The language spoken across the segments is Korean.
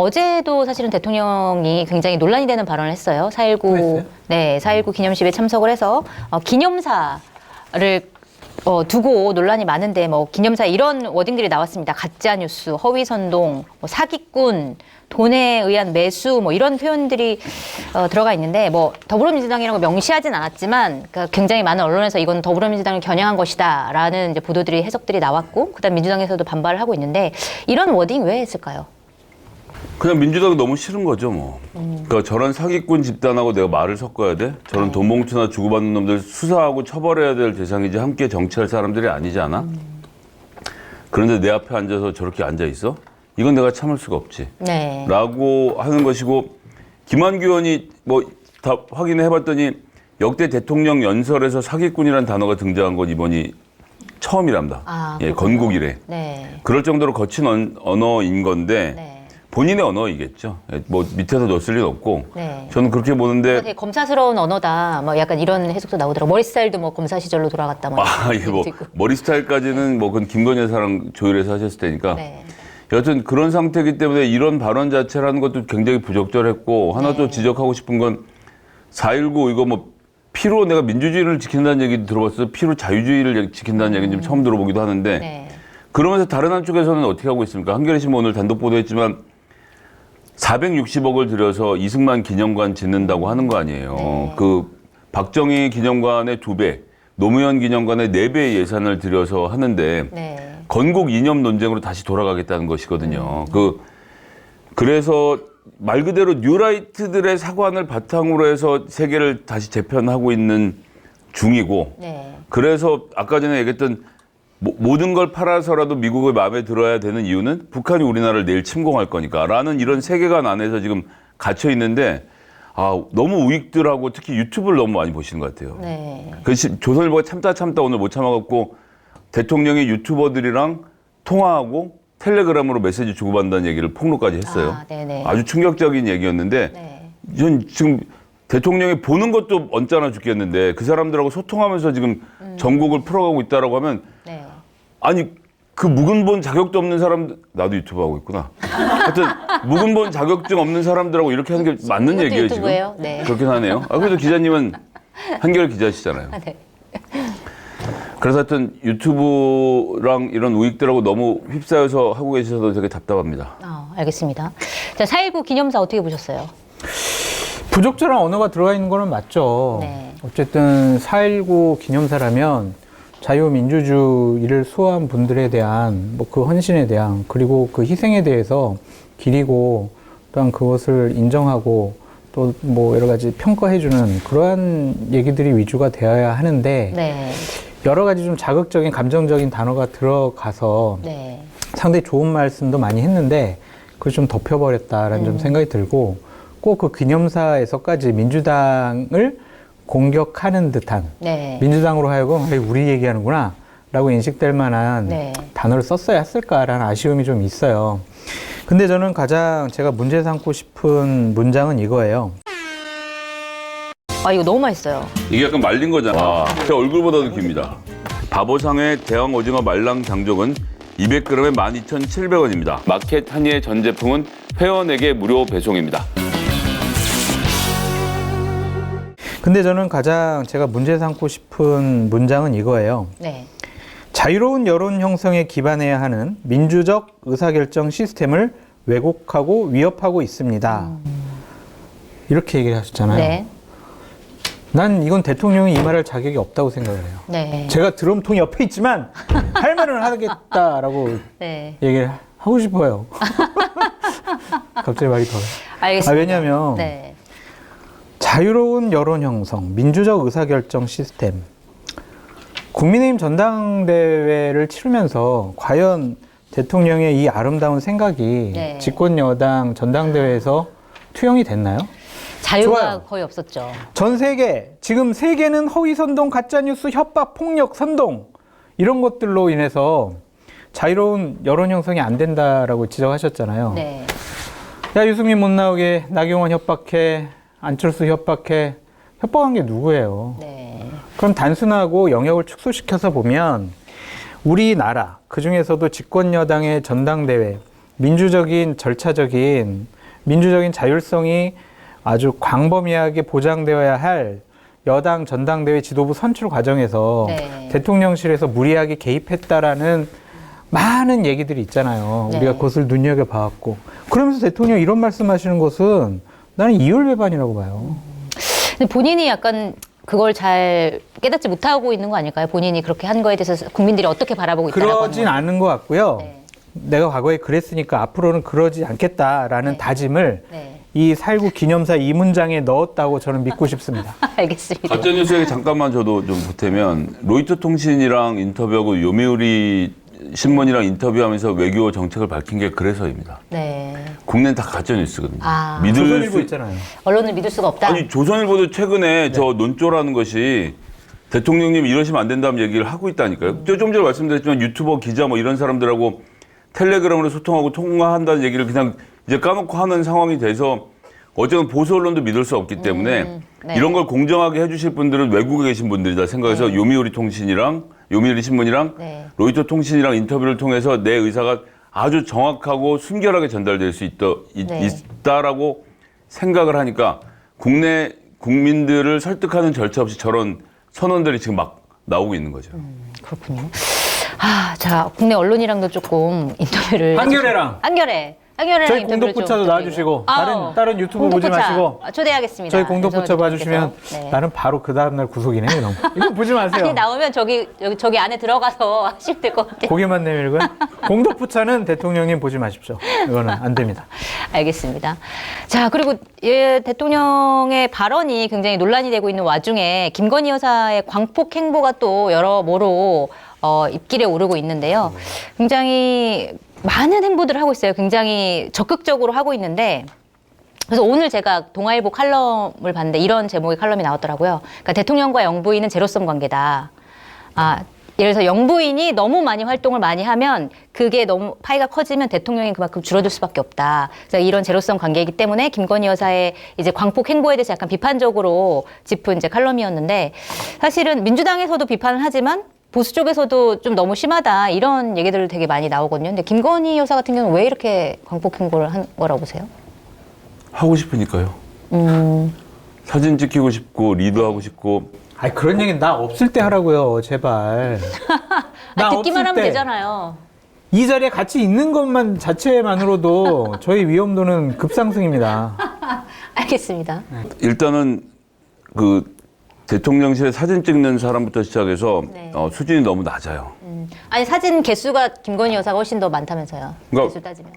어제도 사실은 대통령이 굉장히 논란이 되는 발언을 했어요. 4.19, 네, 4.19 기념식에 참석을 해서 기념사를 두고 논란이 많은데 뭐 기념사 이런 워딩들이 나왔습니다. 가짜 뉴스, 허위 선동, 뭐 사기꾼, 돈에 의한 매수 뭐 이런 표현들이 들어가 있는데 뭐 더불어민주당이라고 명시하진 않았지만 그러니까 굉장히 많은 언론에서 이건 더불어민주당을 겨냥한 것이다라는 이제 보도들이 해석들이 나왔고 그다음 민주당에서도 반발을 하고 있는데 이런 워딩 왜 했을까요? 그냥 민주당이 너무 싫은 거죠, 뭐. 그러니까 저런 사기꾼 집단하고 내가 말을 섞어야 돼? 저런 돈 뭉치나 주고받는 놈들 수사하고 처벌해야 될 대상이지 함께 정치할 사람들이 아니지 않아? 그런데 내 앞에 앉아서 저렇게 앉아 있어? 이건 내가 참을 수가 없지. 네. 라고 하는 것이고 김한규 의원이 뭐 다 확인해 봤더니 역대 대통령 연설에서 사기꾼이라는 단어가 등장한 건 이번이 처음이랍니다. 아, 예, 건국 이래. 네. 그럴 정도로 거친 언어인 건데 네. 본인의 언어이겠죠. 뭐 밑에서 넣었을 리는 없고. 네. 저는 그렇게 보는데. 되게 검사스러운 언어다. 뭐 약간 이런 해석도 나오더라고. 머리 스타일도 뭐 검사 시절로 돌아갔다. 뭐 예, 뭐 머리 스타일까지는 뭐 그건 김건희 여사랑 조율해서 하셨을 테니까. 네. 여튼 그런 상태이기 때문에 이런 발언 자체라는 것도 굉장히 부적절했고 하나 또 지적하고 싶은 건 4.19 이거 뭐 피로 내가 민주주의를 지킨다는 얘기 들어봤어요. 피로 자유주의를 지킨다는 얘기는 좀 처음 들어보기도 하는데 네. 그러면서 다른 한쪽에서는 어떻게 하고 있습니까? 한겨레신문 오늘 단독 보도했지만 460억을 들여서 이승만 기념관 짓는다고 하는 거 아니에요. 네. 그 박정희 기념관의 2배, 노무현 기념관의 4배의 예산을 들여서 하는데 네. 건국 이념 논쟁으로 다시 돌아가겠다는 것이거든요. 그래서 말 그대로 뉴라이트들의 사관을 바탕으로 해서 세계를 다시 재편하고 있는 중이고 네. 그래서 아까 전에 얘기했던 모든 걸 팔아서라도 미국의 마음에 들어야 되는 이유는 북한이 우리나라를 내일 침공할 거니까 라는 이런 세계관 안에서 지금 갇혀 있는데 너무 우익들하고 특히 유튜브를 너무 많이 보시는 것 같아요. 네. 조선일보가 참다 오늘 못 참아갖고 대통령이 유튜버들이랑 통화하고 텔레그램으로 메시지 주고받는다는 얘기를 폭로까지 했어요. 네네. 아주 충격적인 얘기였는데 네. 전 지금 대통령이 보는 것도 언짢아 죽겠는데 그 사람들하고 소통하면서 지금 전국을 풀어가고 있다라고 하면 네. 아니 그 묵은 본 자격도 없는 사람들 나도 유튜브 하고 있구나. 하여튼 묵은 본 자격증 없는 사람들하고 이렇게 하는 게 맞는 이것도 얘기예요 유튜브예요? 지금. 네. 그렇긴 하네요. 그래도 기자님은 한겨레 기자시잖아요. 네. 그래서 하여튼 유튜브랑 이런 우익들하고 너무 휩싸여서 하고 계셔서 되게 답답합니다. 알겠습니다. 자, 4.19 기념사 어떻게 보셨어요? 부적절한 언어가 들어가 있는 거는 맞죠. 네. 어쨌든 4.19 기념사라면 자유민주주의를 수호한 분들에 대한 뭐 그 헌신에 대한 그리고 그 희생에 대해서 기리고 또한 그것을 인정하고 또 뭐 여러 가지 평가해주는 그러한 얘기들이 위주가 되어야 하는데 네. 여러 가지 좀 자극적인 감정적인 단어가 들어가서 네. 상당히 좋은 말씀도 많이 했는데 그걸 좀 덮여버렸다라는 좀 생각이 들고 꼭 그 기념사에서까지 민주당을 공격하는 듯한 네. 민주당으로 하여금 우리 얘기하는구나 라고 인식될 만한 네. 단어를 썼어야 했을까라는 아쉬움이 좀 있어요. 근데 저는 가장 제가 문제 삼고 싶은 문장은 이거예요. 이거 너무 맛있어요. 이게 약간 말린 거잖아. 제 얼굴보다도 깁니다. 바보상의 대왕 오징어 말랑 장족은 200g에 12,700원입니다. 마켓 한의의 전 제품은 회원에게 무료 배송입니다. 근데 저는 가장 제가 문제 삼고 싶은 문장은 이거예요. 네. 자유로운 여론 형성에 기반해야 하는 민주적 의사결정 시스템을 왜곡하고 위협하고 있습니다. 이렇게 얘기를 하셨잖아요. 네. 난 이건 대통령이 이 말할 자격이 없다고 생각을 해요. 네. 제가 드럼통 옆에 있지만 할 말은 하겠다라고 네. 얘기를 하고 싶어요. 갑자기 말이 더워요. 알겠습니다. 왜냐하면 네. 자유로운 여론 형성, 민주적 의사결정 시스템. 국민의힘 전당대회를 치르면서 과연 대통령의 이 아름다운 생각이 네. 집권 여당 전당대회에서 투영이 됐나요? 자유가 좋아요. 거의 없었죠. 전 세계, 지금 세계는 허위 선동, 가짜뉴스, 협박, 폭력, 선동 이런 것들로 인해서 자유로운 여론 형성이 안 된다라고 지적하셨잖아요. 네. 야, 유승민 못 나오게, 나경원 협박해, 안철수 협박해. 협박한 게 누구예요? 네. 그럼 단순하고 영역을 축소시켜서 보면 우리나라, 그중에서도 집권 여당의 전당대회, 민주적인 절차적인 민주적인 자율성이 아주 광범위하게 보장되어야 할 여당 전당대회 지도부 선출 과정에서 네. 대통령실에서 무리하게 개입했다라는 많은 얘기들이 있잖아요. 네. 우리가 그것을 눈여겨봐왔고 그러면서 대통령이 이런 말씀하시는 것은 나는 이율배반이라고 봐요. 근데 본인이 약간 그걸 잘 깨닫지 못하고 있는 거 아닐까요? 본인이 그렇게 한 거에 대해서 국민들이 어떻게 바라보고 있다라고 그러진 하는 않은 것 같고요. 네. 내가 과거에 그랬으니까 앞으로는 그러지 않겠다라는 네. 다짐을 네. 이 4.19 기념사 이 문장에 넣었다고 저는 믿고 싶습니다. 알겠습니다. 가짜뉴스에 잠깐만 저도 좀 보태면 로이터 통신이랑 인터뷰하고 요미우리 신문이랑 인터뷰하면서 외교 정책을 밝힌 게 그래서입니다. 네. 국내는 다 가짜뉴스거든요. 아. 믿을 조선일보 수 있잖아요. 언론을 믿을 수가 없다. 아니 조선일보도 최근에 네. 저 논조라는 것이 대통령님 이러시면 안 된다는 얘기를 하고 있다니까요. 좀 전에 말씀드렸지만 유튜버 기자 뭐 이런 사람들하고 텔레그램으로 소통하고 통화한다는 얘기를 그냥 이제 까놓고 하는 상황이 돼서 어쨌든 보수 언론도 믿을 수 없기 때문에 네. 이런 걸 공정하게 해주실 분들은 외국에 계신 분들이다 생각해서 요미우리 통신이랑 요미우리 신문이랑 네. 로이터 통신이랑 인터뷰를 통해서 내 의사가 아주 정확하고 순결하게 전달될 수 네. 있다라고 생각을 하니까 국내 국민들을 설득하는 절차 없이 저런 선언들이 지금 막 나오고 있는 거죠. 그렇군요. 아, 자, 국내 언론이랑도 조금 인터뷰를. 한겨레랑. 한겨레랑 저희 인터뷰를 공덕포차도 좀 나와주시고 부탁드리고요. 다른 유튜브 보지 공덕포차 마시고 초대하겠습니다. 저희 공덕포차 봐주시면 네. 나는 바로 그 다음날 구속이네. 이놈. 이거 보지 마세요. 아니 나오면 저기 안에 들어가서 하시면 될 것 같아요. 고개만 내밀고요. 공덕포차는 대통령님 보지 마십시오. 이거는 안 됩니다. 알겠습니다. 자, 그리고 대통령의 발언이 굉장히 논란이 되고 있는 와중에 김건희 여사의 광폭 행보가 또 여러모로 입길에 오르고 있는데요. 굉장히 많은 행보들을 하고 있어요. 굉장히 적극적으로 하고 있는데 그래서 오늘 제가 동아일보 칼럼을 봤는데 이런 제목의 칼럼이 나왔더라고요. 그러니까 대통령과 영부인은 제로섬 관계다. 예를 들어서 영부인이 너무 많이 활동을 많이 하면 그게 너무 파이가 커지면 대통령이 그만큼 줄어들 수밖에 없다. 그래서 이런 제로섬 관계이기 때문에 김건희 여사의 이제 광폭 행보에 대해서 약간 비판적으로 짚은 이제 칼럼이었는데 사실은 민주당에서도 비판을 하지만 보수 쪽에서도 좀 너무 심하다 이런 얘기들 되게 많이 나오거든요. 근데 김건희 여사 같은 경우는 왜 이렇게 광폭 행보를 한 거라고 보세요? 하고 싶으니까요. 사진 찍히고 싶고 리드하고 싶고 아니 그런 얘기는 나 없을 때 하라고요. 제발. 나 듣기만 없을 하면 때. 되잖아요. 이 자리에 같이 있는 것만 자체만으로도 저희 위험도는 급상승입니다. 알겠습니다. 일단은 그 대통령실에 사진 찍는 사람부터 시작해서 네. 수준이 너무 낮아요. 아니 사진 개수가 김건희 여사가 훨씬 더 많다면서요. 그러니까 개수 따지면.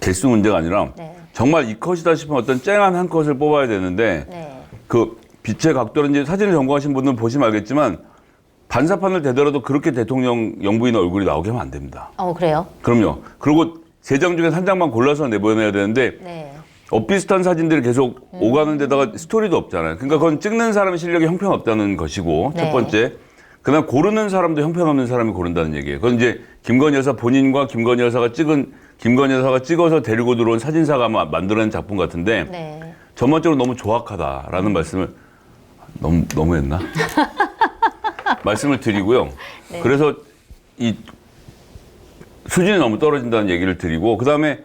개수 문제가 아니라 네. 정말 이 컷이다 싶으면 어떤 쨍한 한 컷을 뽑아야 되는데 네. 그 빛의 각도는 이제 사진을 전공하신 분들은 보시면 알겠지만 반사판을 대더라도 그렇게 대통령 영부인 얼굴이 나오게 하면 안 됩니다. 그래요? 그럼요. 그리고 세 장 중에 한 장만 골라서 내보내야 되는데 네. 엇비슷한 사진들이 계속 오가는 데다가 스토리도 없잖아요. 그러니까 그건 찍는 사람의 실력이 형편없다는 것이고 네. 첫 번째. 그다음 고르는 사람도 형편없는 사람이 고른다는 얘기예요. 그건 이제 김건희 여사 본인과 김건희 여사가 찍어서 데리고 들어온 사진사가 만들어낸 작품 같은데 네. 전반적으로 너무 조악하다라는 말씀을 너무 했나? 말씀을 드리고요. 네. 그래서 이 수준이 너무 떨어진다는 얘기를 드리고 그다음에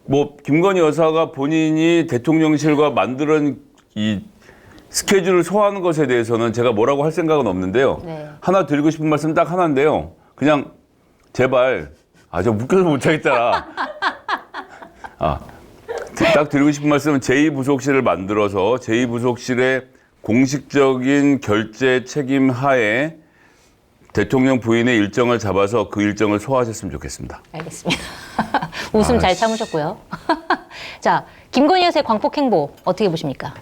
뭐 김건희 여사가 본인이 대통령실과 만드는 이 스케줄을 소화하는 것에 대해서는 제가 뭐라고 할 생각은 없는데요. 네. 하나 드리고 싶은 말씀 딱 하나인데요. 그냥 제발 저 묶여서 못하겠다. 딱 드리고 싶은 말씀은 제2부속실을 만들어서 제2부속실의 공식적인 결제 책임 하에 대통령 부인의 일정을 잡아서 그 일정을 소화하셨으면 좋겠습니다. 알겠습니다. 웃음 잘 참으셨고요. 자, 김건희 여사의 광폭 행보 어떻게 보십니까?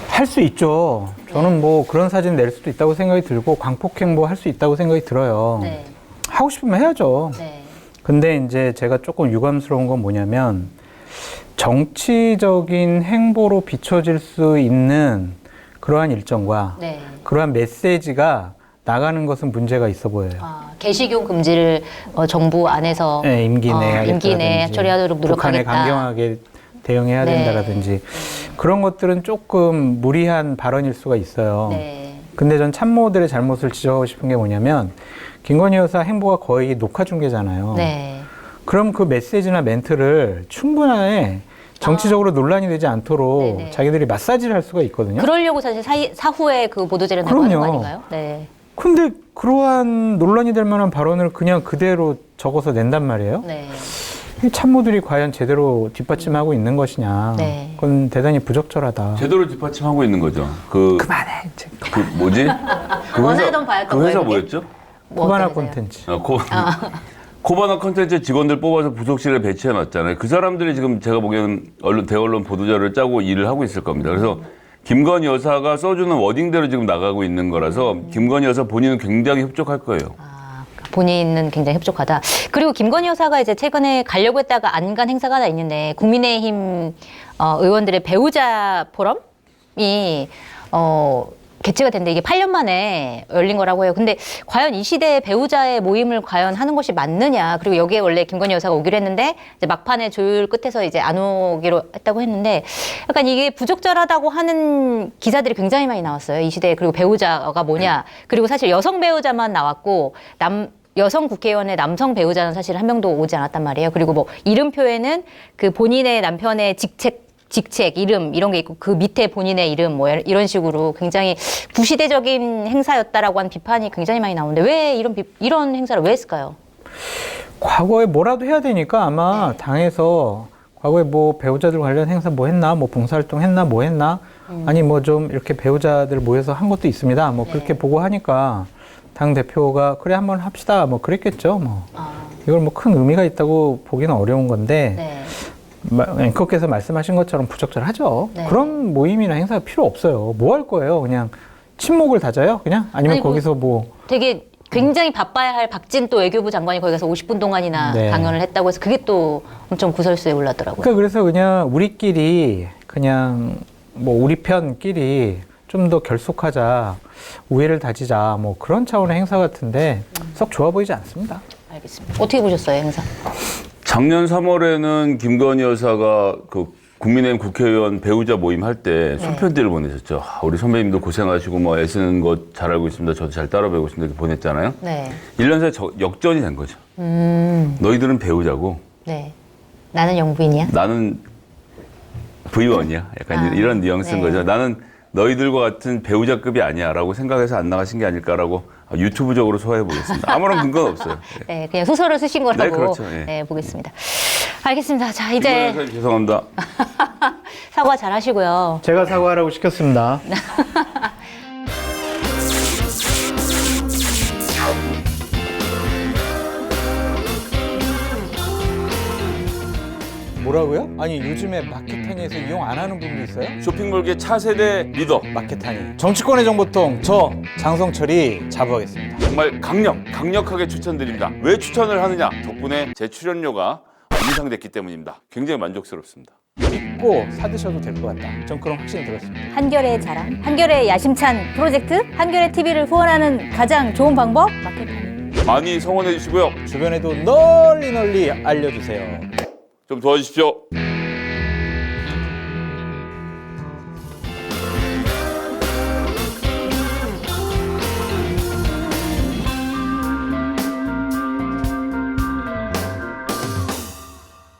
할 수 있죠. 저는 뭐 그런 사진 낼 수도 있다고 생각이 들고 광폭행보 할 수 있다고 생각이 들어요. 네. 하고 싶으면 해야죠. 네. 근데 이제 제가 조금 유감스러운 건 뭐냐면 정치적인 행보로 비춰질 수 있는 그러한 일정과 네. 그러한 메시지가 나가는 것은 문제가 있어 보여요. 개식용 금지를 정부 안에서 네, 임기 내에 임기 내에 하겠다라든지 처리하도록 북한에 노력하겠다. 강경하게 대응해야 네. 된다라든지 그런 것들은 조금 무리한 발언일 수가 있어요. 네. 근데 전 참모들의 잘못을 지적하고 싶은 게 뭐냐면 김건희 여사 행보가 거의 녹화 중계잖아요. 네. 그럼 그 메시지나 멘트를 충분하게 정치적으로 논란이 되지 않도록 네네. 자기들이 마사지를 할 수가 있거든요. 그러려고 사실 사후에 그 보도자료 나가는 거 그럼요. 아닌가요? 네. 근데 그러한 논란이 될 만한 발언을 그냥 그대로 적어서 낸단 말이에요. 네. 이 참모들이 과연 제대로 뒷받침하고 있는 것이냐. 네. 그건 대단히 부적절하다. 제대로 뒷받침하고 있는 거죠. 그만해. 이제. 그 뭐지? 그 원하던 바였던 그 회사 거예요, 그게? 뭐였죠? 뭐 코바나 어떠세요? 콘텐츠. 코바나 컨텐츠 직원들 뽑아서 부속실에 배치해 놨잖아요. 그 사람들이 지금 제가 보기에는 대언론 보도자료를 짜고 일을 하고 있을 겁니다. 그래서 김건희 여사가 써주는 워딩대로 지금 나가고 있는 거라서 김건희 여사 본인은 굉장히 협조할 거예요. 본인은 굉장히 협조하다. 그리고 김건희 여사가 이제 최근에 가려고 했다가 안 간 행사가 하나 있는데 국민의힘 의원들의 배우자 포럼이 개최가 됐는데 이게 8년 만에 열린 거라고 해요. 근데 과연 이 시대에 배우자의 모임을 과연 하는 것이 맞느냐. 그리고 여기에 원래 김건희 여사가 오기로 했는데 이제 막판에 조율 끝에서 이제 안 오기로 했다고 했는데 약간 이게 부적절하다고 하는 기사들이 굉장히 많이 나왔어요. 이 시대에. 그리고 배우자가 뭐냐. 그리고 사실 여성 배우자만 나왔고 여성 국회의원의 남성 배우자는 사실 한 명도 오지 않았단 말이에요. 그리고 뭐 이름표에는 그 본인의 남편의 직책, 이름 이런 게 있고 그 밑에 본인의 이름 뭐 이런 식으로 굉장히 구시대적인 행사였다라고 하는 비판이 굉장히 많이 나오는데 왜 이런 행사를 왜 했을까요? 과거에 뭐라도 해야 되니까 아마 당에서 과거에 뭐 배우자들 관련 행사 뭐 했나, 뭐 봉사활동 했나, 뭐 했나, 아니 뭐 좀 이렇게 배우자들 모여서 한 것도 있습니다. 뭐 그렇게 보고 하니까 당 대표가 그래 한번 합시다 뭐 그랬겠죠. 뭐 이걸 뭐 큰 의미가 있다고 보기는 어려운 건데. 네. 앵커께서 말씀하신 것처럼 부적절하죠. 네. 그런 모임이나 행사가 필요 없어요. 뭐 할 거예요? 그냥 친목을 다져요? 그냥? 아니면 아니, 거기서 뭐 되게 굉장히 바빠야 할 박진 또 외교부 장관이 거기 가서 50분 동안이나 네. 강연을 했다고 해서 그게 또 엄청 구설수에 올랐더라고요. 그래서 그냥 우리끼리 그냥 뭐 우리 편끼리 좀 더 결속하자, 우애를 다지자 뭐 그런 차원의 행사 같은데 속 좋아 보이지 않습니다. 알겠습니다. 어떻게 보셨어요, 행사? 작년 3월에는 김건희 여사가 그 국민의힘 국회의원 배우자 모임 할 때 손편지를 보내셨죠. 우리 선배님도 고생하시고 뭐 애쓰는 거 잘 알고 있습니다. 저도 잘 따라 배우고 있습니다. 이렇게 보냈잖아요. 네. 1년 사이에 역전이 된 거죠. 너희들은 배우자고 네. 나는 영부인이야? 나는 V1이야. 약간 이런 뉘앙스인 네. 거죠. 나는 너희들과 같은 배우자급이 아니야 라고 생각해서 안 나가신 게 아닐까라고 유튜브적으로 소화해 보겠습니다. 아무런 근거는 없어요. 네, 그냥 소설을 쓰신 거라고 네, 그렇죠. 예. 네, 보겠습니다. 알겠습니다. 자, 이제 김건희 여사님 죄송합니다. 사과 잘 하시고요. 제가 사과하라고 시켰습니다. 뭐라고요? 아니 요즘에 마켓타니에서 이용 안 하는 분도 있어요? 쇼핑몰계 차세대 리더 마켓타니 정치권의 정보통 저 장성철이 자부하겠습니다. 정말 강력하게 추천드립니다. 왜 추천을 하느냐? 덕분에 제 출연료가 인상됐기 때문입니다. 굉장히 만족스럽습니다. 믿고 사드셔도 될 것 같다. 전 그런 확신이 들었습니다. 한결의 자랑, 한결의 야심찬 프로젝트, 한결의 TV를 후원하는 가장 좋은 방법 마켓타니. 많이 성원해 주시고요. 주변에도 널리 알려주세요. 좀 도와주십시오.